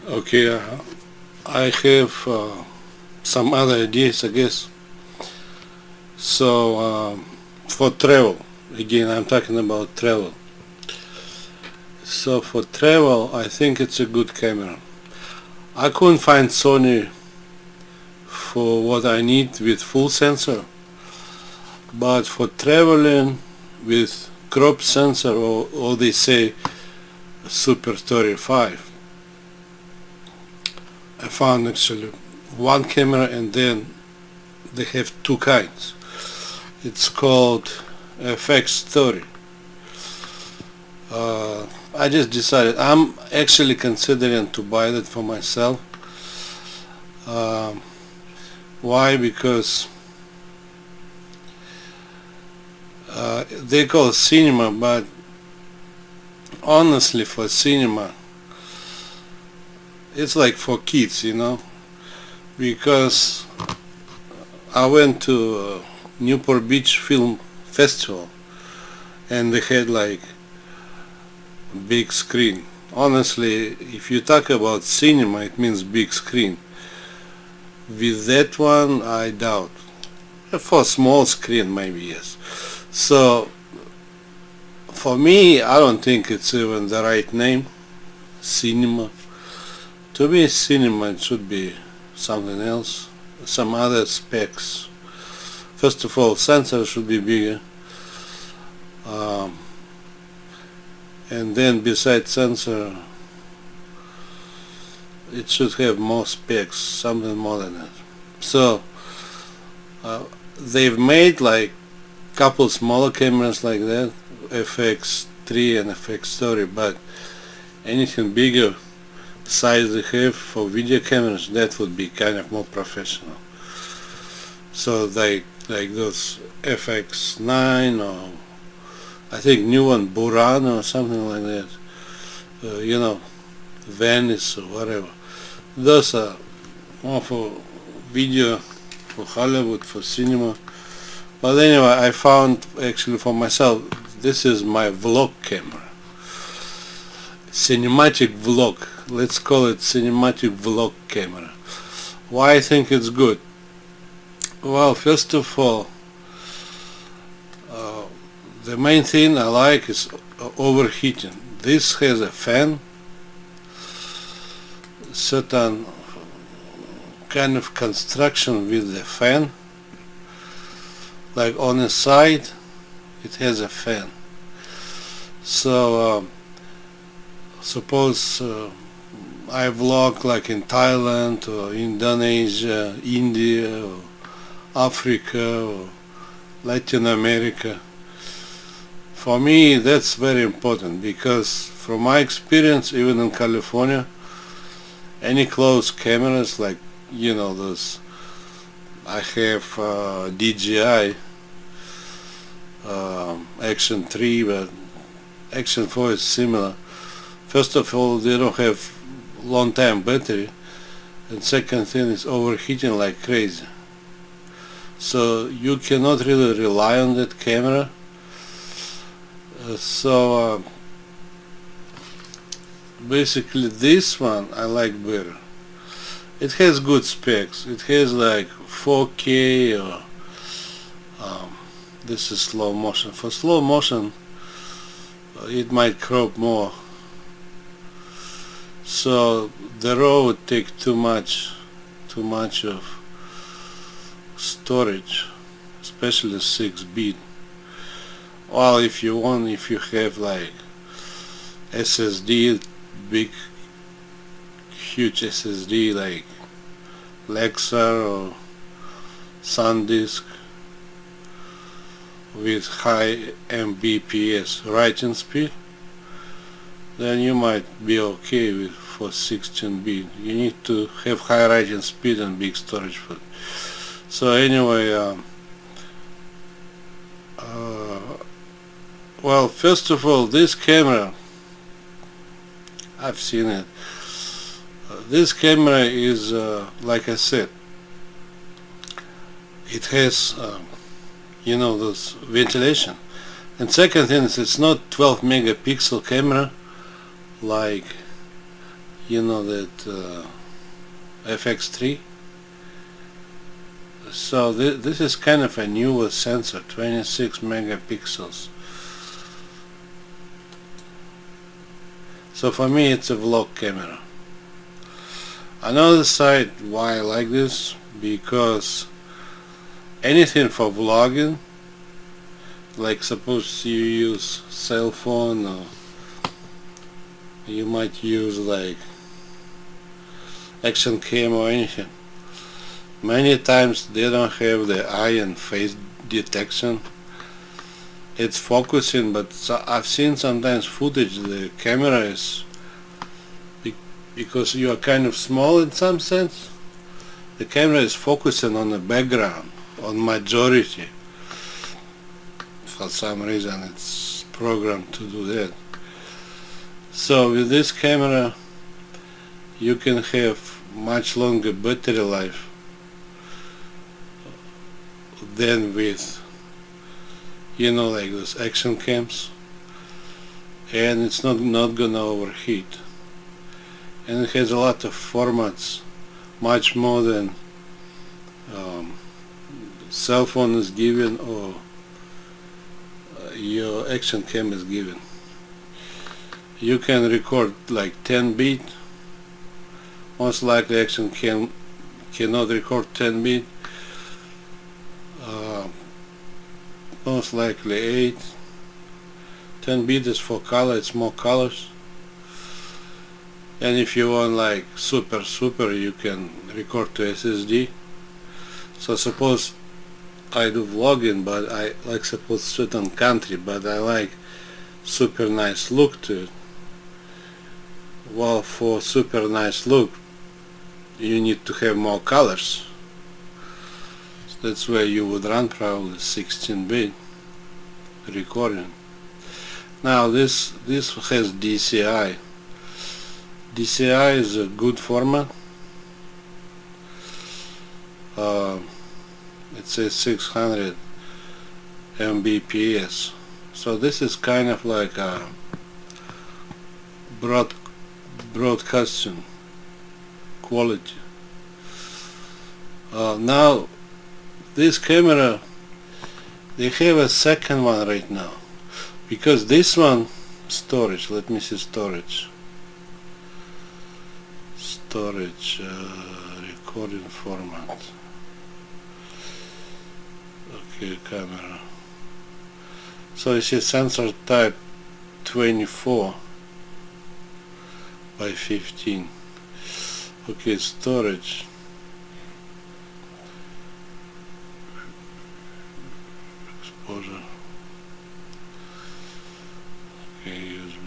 Okay, I have some other ideas, I guess. So, for travel, again, I'm talking about travel. So for travel, I think it's a good camera. I couldn't find Sony for what I need with full sensor, but for traveling with crop sensor, or they say Super Story 5, I found actually one camera, and then they have two kinds. It's called FX Story. I just decided I'm actually considering to buy that for myself. Um, why? Because they call it cinema, but honestly, for cinema, it's like for kids, because I went to Newport Beach Film Festival, and they had like big screen. Honestly, if you talk about cinema, it means big screen. With that one, I doubt. For small screen, maybe yes. So for me, I don't think it's even the right name, cinema. To me, cinema, it should be something else, some other specs. First of all, sensor should be bigger. Um, and then besides sensor, it should have more specs, something more than that. So they've made like couple smaller cameras like that, FX3 and FX Story, but anything bigger size they have for video cameras, that would be kind of more professional. So like those FX9, or I think new one Burano or something like that, Venice or whatever. Those are more for video, for Hollywood, for cinema. But anyway, I found actually for myself, this is my vlog camera. Cinematic vlog. Let's call it cinematic vlog camera. Why I think it's good? Well, first of all, the main thing I like is overheating. This has a fan, certain kind of construction with the fan. Like on the side, it has a fan. So suppose I vlog like in Thailand or Indonesia, India, or Africa, or Latin America. For me, that's very important, because from my experience, even in California, any close cameras like those, I have DJI Action 3, but Action 4 is similar. First of all, they don't have long time battery, and second thing is overheating like crazy. So you cannot really rely on that camera. So basically this one I like better. It has good specs. It has like 4K, or this is slow motion. For slow motion, it might crop more. So the RAW would take too much of storage, especially 6-bit. While if you have like SSD, big, huge SSD like Lexar or SanDisk with high Mbps writing speed, then you might be okay with for 16-bit. You need to have high writing speed and big storage for it. So anyway, well, first of all, this camera, I've seen it. This camera is, like I said, it has, those ventilation. And second thing is, it's not 12 megapixel camera like, you know, that FX3. So this is kind of a newer sensor, 26 megapixels. So for me it's a vlog camera. Another side why I like this, because anything for vlogging, like suppose you use cell phone, or you might use like action cam or anything, many times they don't have the eye and face detection. It's focusing, but I've seen sometimes footage the camera is, because you are kind of small in some sense, the camera is focusing on the background, on majority. For some reason it's programmed to do that. So with this camera you can have much longer battery life than with, you know, like those action cams, and it's not gonna overheat, and it has a lot of formats, much more than cell phone is given or your action cam is given. You can record like 10 bit. Most likely action cam cannot record 10 bit. Most likely 8. 10 bit is for color, it's more colors. And if you want like super you can record to SSD. So suppose I do vlogging, but I like suppose certain country, but I like super nice look to it. Well, for super nice look you need to have more colors. So that's where you would run probably 16-bit recording. Now this has DCI. DCI is a good format. It says 600 Mbps. So this is kind of like a broadcasting quality. Now this camera, they have a second one right now, because this one storage, let me see storage recording format. Okay, camera. So you see sensor type 24 by 15. Okay, storage. Exposure. Okay, USB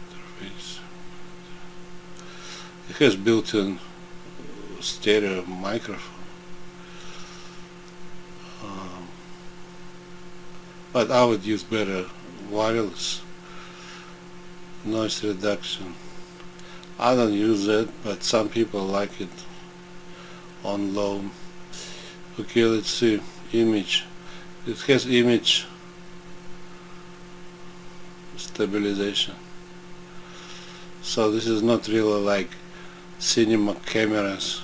interface. It has built-in stereo microphone. But I would use better wireless noise reduction. I don't use it, but some people like it on low. Okay, let's see, image. It has image stabilization. So this is not really like cinema cameras.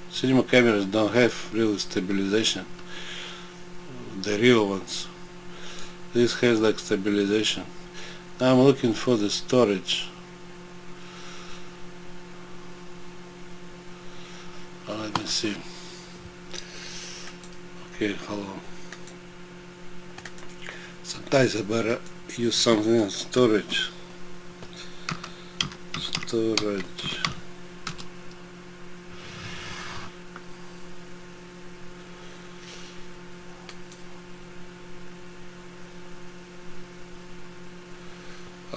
Cinema cameras don't have real stabilization, the real ones. This has like stabilization. Now I'm looking for the storage. Let me see. Okay, hold on. Sometimes I better use something else. Storage.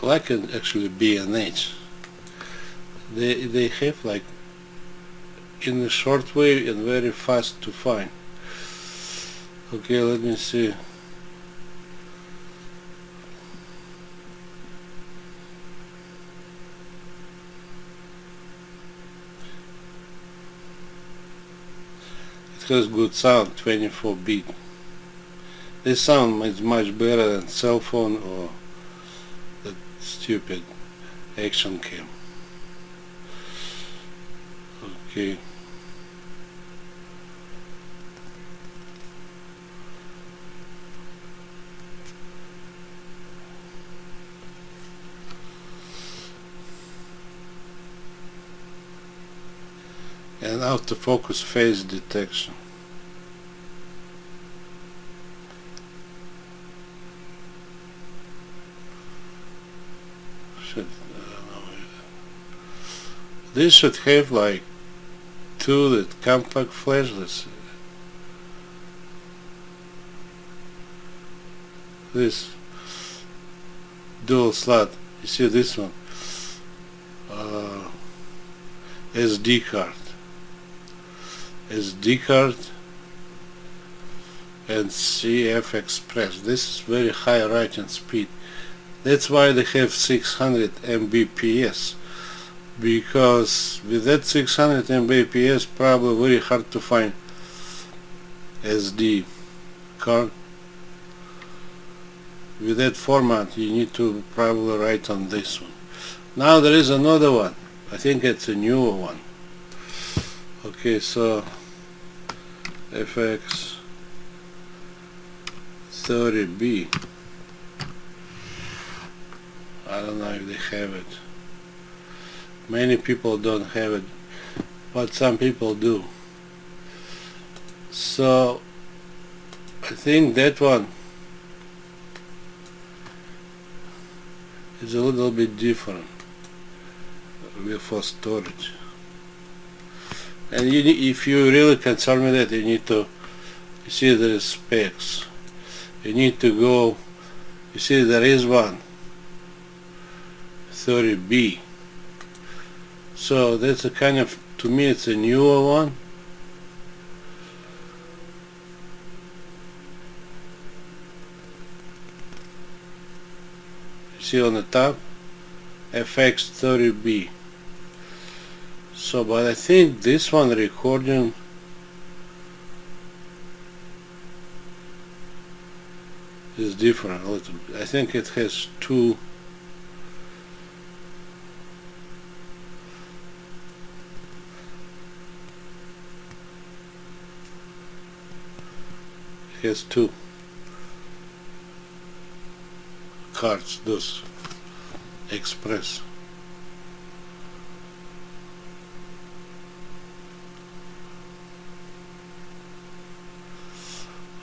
I like it actually B&H. They have like in a short way and very fast to find. Okay, let me see. It has good sound, 24 bit. This sound is much better than cell phone or the stupid action cam. Okay. And autofocus phase detection. This should have like two that compact flashes. This dual slot. You see this one? SD card. SD card and CF Express. This is very high writing speed. That's why they have 600 Mbps, because with that 600 Mbps probably very hard to find SD card. With that format you need to probably write on this one. Now there is another one. I think it's a newer one. Okay, so FX30B. I don't know if they have it. Many people don't have it, but some people do. So I think that one is a little bit different for storage. And if you're really concerned with that, you need to, you see there is specs. You need to go, you see there is one, 30B. So that's a kind of, to me it's a newer one. You see on the top, FX30B. So, but I think this one recording is different a little bit. I think it has two. It has two cards, those Express.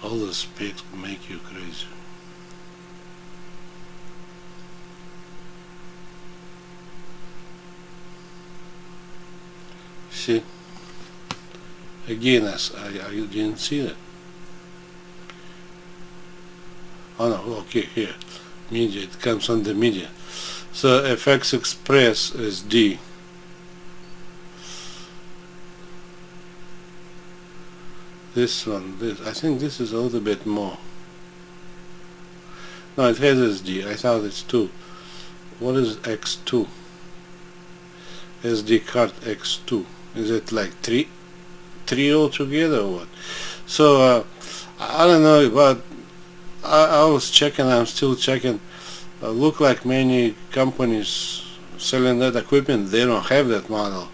All the specs make you crazy. See? Again, I didn't see that. Oh no, okay, here. Media, it comes on the media. So FX Express SD. This one, I think this is a little bit more. No, it has SD. I thought it's 2. What is X2? SD card X2. Is it like 3 altogether or what? So I don't know, but I was checking. I'm still checking. Look like many companies selling that equipment, they don't have that model.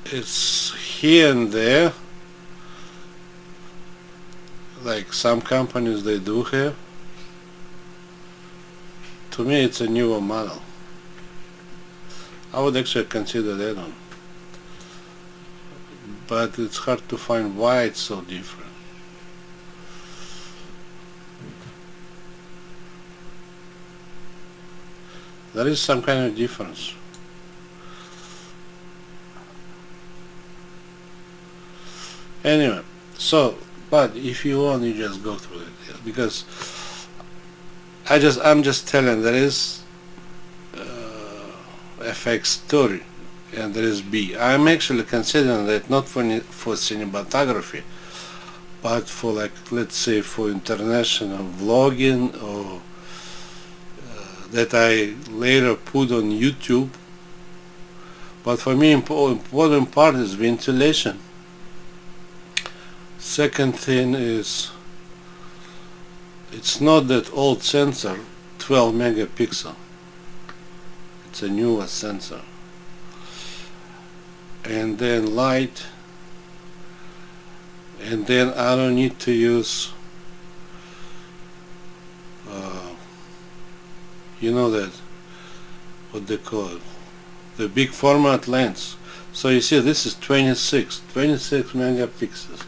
It's here and there. Like some companies they do have. To me it's a newer model. I would actually consider that one. But it's hard to find why it's so different. There is some kind of difference. Anyway, so but if you want, you just go through it, yeah, because I'm just telling there is FX30 and there is B. I'm actually considering that not for cinematography, but for, like, let's say for international vlogging, or that I later put on YouTube. But for me, important part is ventilation. Second thing is, it's not that old sensor, 12 megapixel. It's a newer sensor. And then light, and then I don't need to use you know that, what they call it, the big format lens. So you see this is 26 megapixels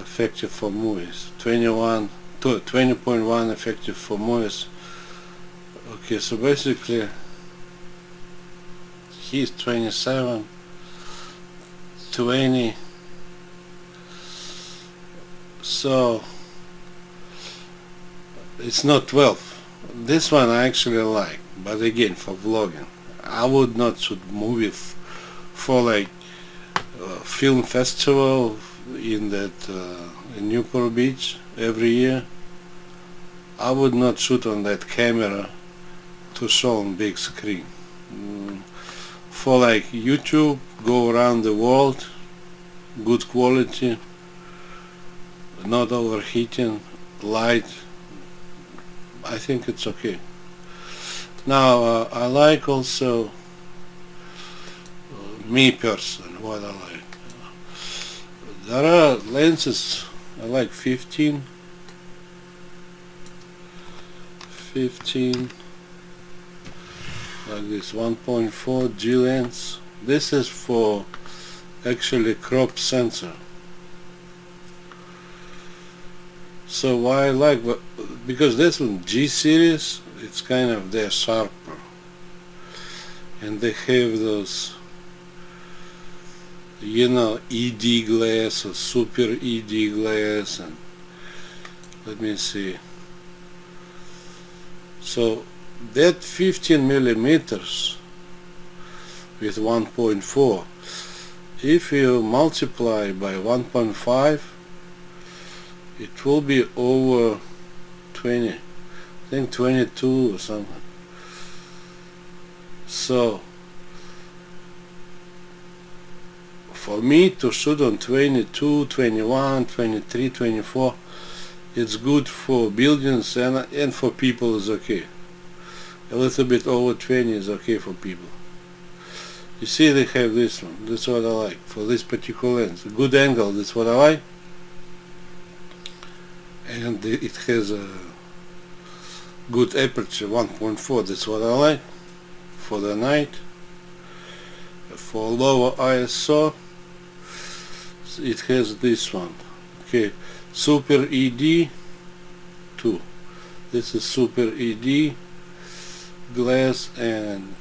effective for movies, 20.1 effective for movies. Okay, so basically he's 27, 20, so it's not 12. This one I actually like, but again, for vlogging. I would not shoot movie for like film festival in that in Newport Beach every year. I would not shoot on that camera to show on big screen. For like YouTube, go around the world, good quality, not overheating, light, I think it's okay. Now I like also me person, what I like. There are lenses I like 15 like this 1.4 G lens. This is for actually crop sensor. So why I like, because this one G series, it's kind of, they're sharper and they have those, you know, ED glass or super ED glass, and let me see. So that 15 millimeters with 1.4, if you multiply by 1.5, it will be over 20, I think 22 or something. So for me to shoot on 22, 21, 23, 24, it's good for buildings, and for people is okay. A little bit over 20 is okay for people. You see, they have this one. That's what I like for this particular lens. A good angle, that's what I like. And it has a good aperture, 1.4, that's what I like for the night. For lower ISO, it has this one. Okay, Super ED 2. This is Super ED glass, and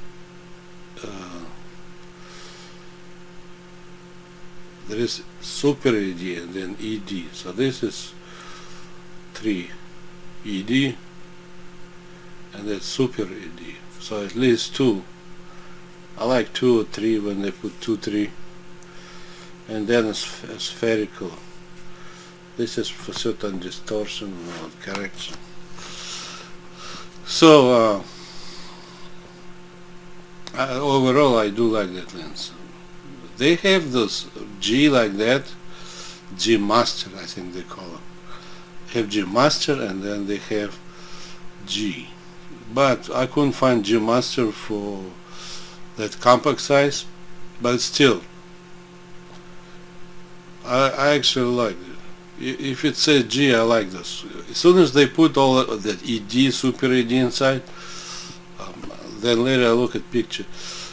there is Super ED and then ED. So this is 3 ED and that's Super ED. So at least 2. I like 2 or 3 when they put 2, 3. And then it's spherical. This is for certain distortion or correction. So overall I do like that lens. They have those G like that, G Master I think they call them. Have G Master and then they have G. But I couldn't find G Master for that compact size, but still I actually like it. If it says G, I like this. As soon as they put all that ED, Super ED inside, then later I look at picture.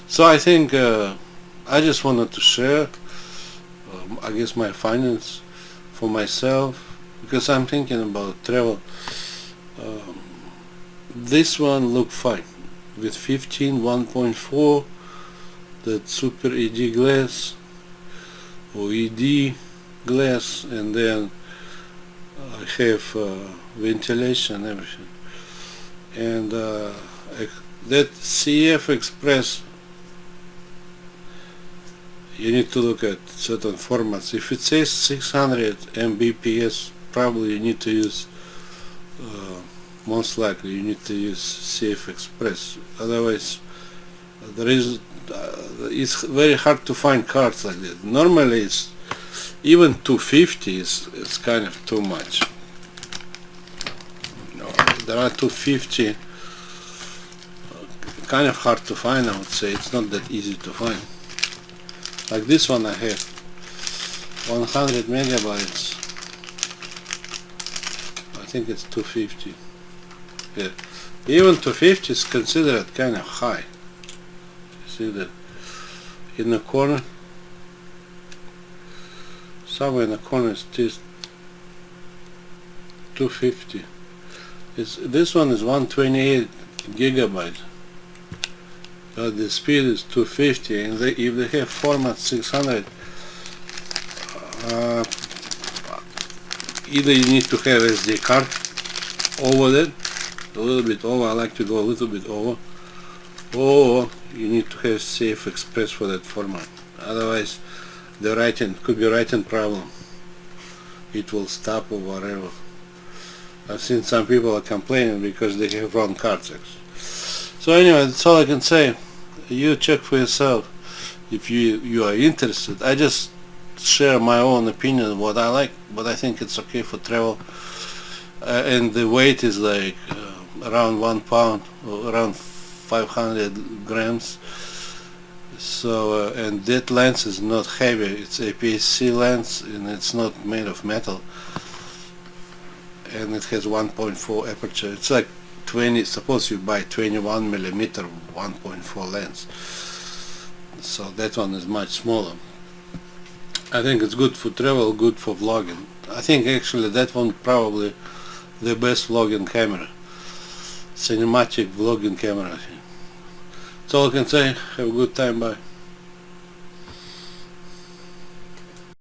So I think I just wanted to share I guess my findings for myself, because I'm thinking about travel. This one looked fine with 15 1.4, that Super ED glass or ED glass, and then I have ventilation and everything, and that CF Express, you need to look at certain formats. If it says 600 Mbps, probably you need to use most likely you need to use CF Express, otherwise there is it's very hard to find cards like that. Normally it's even 250 is kind of too much. No, there are 250 kind of hard to find, I would say. It's not that easy to find. Like this one I have 100 megabytes. I think it's 250. Yeah, even 250 is considered kind of high. You see that in the corner, somewhere in the corner is this 250. This one is 128 gigabyte, but the speed is 250, and if they have format 600, either you need to have SD card over that, a little bit over. I like to go a little bit over, or you need to have Safe Express for that format. Otherwise, the writing could be writing problem. It will stop or whatever. I've seen some people are complaining because they have wrong cards. So anyway, that's all I can say. You check for yourself if you are interested. I just share my own opinion, what I like, but I think it's okay for travel. And the weight is like around 1 pound, or around 500 grams. So and that lens is not heavy. It's APS-C lens, and it's not made of metal. And it has 1.4 aperture. It's like 20. Suppose you buy 21 millimeter 1.4 lens. So that one is much smaller. I think it's good for travel, good for vlogging. I think actually that one probably the best vlogging camera, cinematic vlogging camera. That's all I can say. Have a good time. Bye.